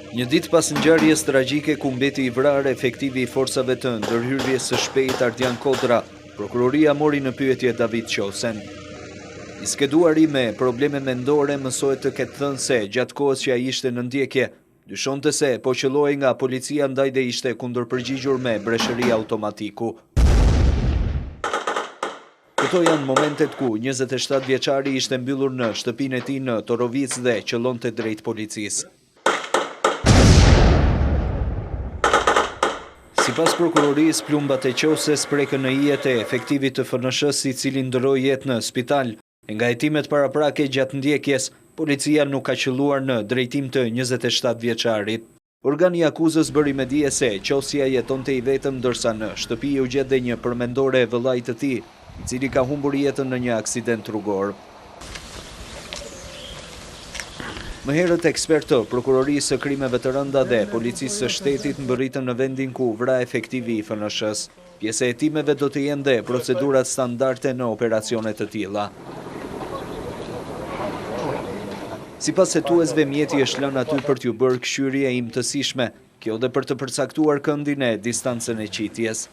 Një ditë pas ngjarjes tragjike ku mbeti i vrarë efektivi i forcave të ndërhyrjes së shpejtë Ardian Kodra, prokuroria mori në pyetje David Qosen. I skeduari me probleme mendore mësohet të ketë thënë se gjatë kohës që ai ishte në ndjekje, dyshonte se po qelloi nga policia ndaj dhe ishte kundërpërgjigjur me breshëri automatiku. Këto janë momentet ku 27 vjeçari ishte mbyllur në shtëpinë e tij në Torovic dhe qëllonte drejt policisë. Sipas prokurorisë, plumbat e qoses prekën në hijet e efektivit të FNSH-s i cili ndroi jetë në spital. Nga hetimet paraprake gjatë ndjekjes, policia nuk ka qelluar në drejtim të 27 vjeçarit. Organi i akuzës bëri me dije se qosja jetonte i vetëm ndërsa në shtëpi u gjet dhe një përmendore e vëllait të tij, i cili ka humbur jetën në një aksident rrugor. Më herët ekspertë të prokurorisë së krimeve të rënda dhe policisë së shtetit mbërritën në vendin ku vra efektivi i FNSH-s. Pjesë e hetimeve do të jenë dhe procedurat standarde në operacione të tilla. Sipas hetuesve, mjeti është lënë aty për t'ju bërë këshyrje imtësishme, kjo dhe për të përcaktuar këndin e distancën e qitjes.